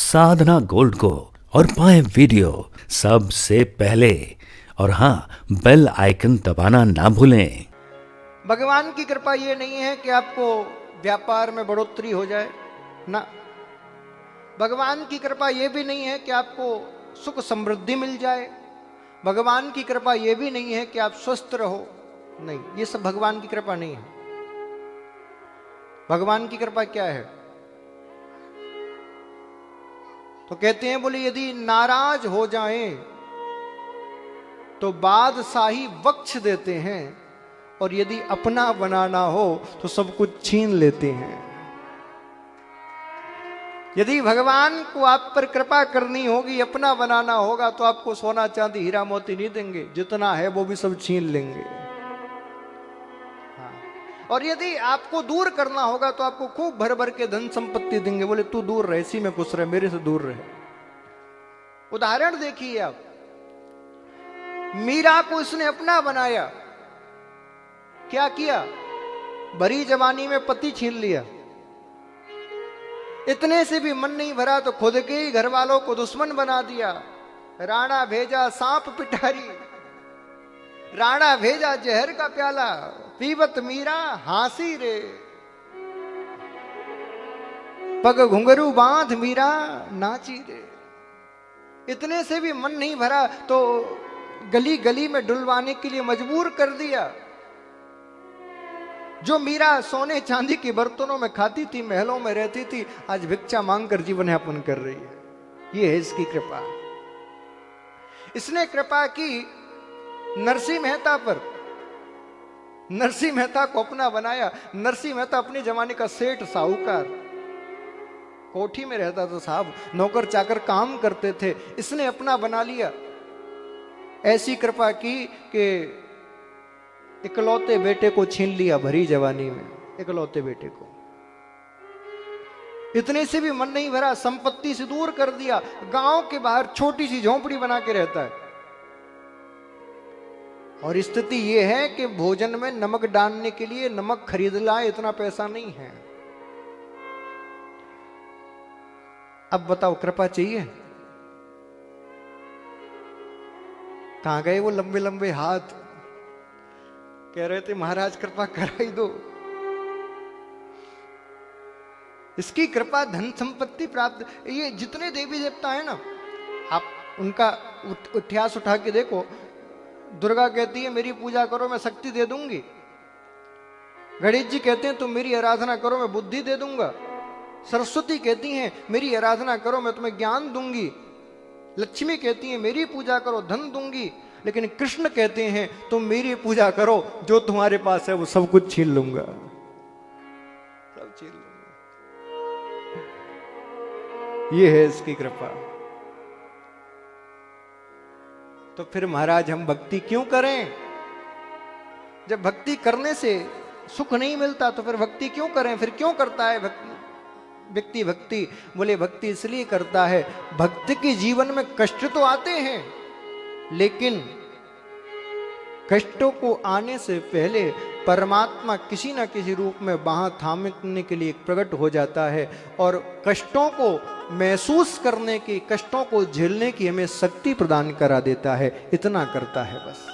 साधना gold को और पाएं वीडियो सबसे पहले। और हाँ, बेल आइकन दबाना ना भूलें। भगवान की कृपा ये नहीं है कि आपको व्यापार में बढ़ोतरी हो जाए ना। भगवान की कृपा ये भी नहीं है कि आपको सुख समृद्धि मिल जाए। भगवान की कृपा ये भी नहीं है कि आप स्वस्थ रहो। नहीं, ये सब भगवान की कृपा नहीं है। भगवान की कृपा क्या है? तो कहते हैं, बोले यदि नाराज हो जाएं तो बादशाही बख्श देते हैं, और यदि अपना बनाना हो तो सब कुछ छीन लेते हैं। यदि भगवान को आप पर कृपा करनी होगी, अपना बनाना होगा, तो आपको सोना चांदी हीरा मोती नहीं देंगे, जितना है वो भी सब छीन लेंगे। हाँ। और यदि आपको दूर करना होगा तो आपको खूब भर भर के धन संपत्ति देंगे। बोले तू दूर रहे, इसी में खुश रहे, मेरे से दूर रहे। उदाहरण देखिए आप, मीरा को इसने अपना बनाया, क्या किया? भरी जवानी में पति छीन लिया। इतने से भी मन नहीं भरा तो खुद के ही घर वालों को दुश्मन बना दिया। राणा भेजा सांप पिटारी, राणा भेजा जहर का प्याला, पीवत मीरा हासी रे। पग घुंघरू बांध मीरा नाची रे। इतने से भी मन नहीं भरा तो गली गली में डुलवाने के लिए मजबूर कर दिया। जो मीरा सोने चांदी के बर्तनों में खाती थी, महलों में रहती थी, आज भिक्षा मांगकर जीवन यापन कर रही है। ये है इसकी कृपा। इसने कृपा की नरसिंह मेहता पर। नरसिंह मेहता को अपना बनाया। नरसिंह मेहता अपने जमाने का सेठ साहूकार, कोठी में रहता था साहब, नौकर चाकर काम करते थे, इसने अपना बना लिया। ऐसी कृपा की कि इकलौते बेटे को छीन लिया भरी जवानी में, इकलौते बेटे को। इतने से भी मन नहीं भरा, संपत्ति से दूर कर दिया। गांव के बाहर छोटी सी झोंपड़ी बना के रहता है। और स्थिति यह है कि भोजन में नमक डालने के लिए नमक खरीद लाए, इतना पैसा नहीं है। अब बताओ, कृपा चाहिए? कहां गए वो लंबे लंबे हाथ? कह रहे थे महाराज कृपा करा ही दो। इसकी कृपा धन संपत्ति प्राप्त। ये जितने देवी देवता है ना, आप उनका इतिहास उठा के देखो। दुर्गा कहती है मेरी पूजा करो मैं शक्ति दे दूंगी। गणेश जी कहते हैं तुम मेरी आराधना करो मैं बुद्धि दे दूंगा। सरस्वती कहती हैं मेरी आराधना करो मैं तुम्हें ज्ञान दूंगी। लक्ष्मी कहती हैं मेरी पूजा करो धन दूंगी। लेकिन कृष्ण कहते हैं तुम मेरी पूजा करो, जो तुम्हारे पास है वो सब कुछ छीन लूंगा, सब छीन लूंगा। ये है इसकी कृपा। तो फिर महाराज हम भक्ति क्यों करें? जब भक्ति करने से सुख नहीं मिलता तो फिर भक्ति क्यों करें? फिर क्यों करता है व्यक्ति भक्ति? बोले भक्ति इसलिए करता है, भक्त के जीवन में कष्ट तो आते हैं, लेकिन कष्टों को आने से पहले परमात्मा किसी न किसी रूप में बाह थामने के लिए प्रकट हो जाता है और कष्टों को महसूस करने की, कष्टों को झेलने की हमें शक्ति प्रदान करा देता है। इतना करता है बस।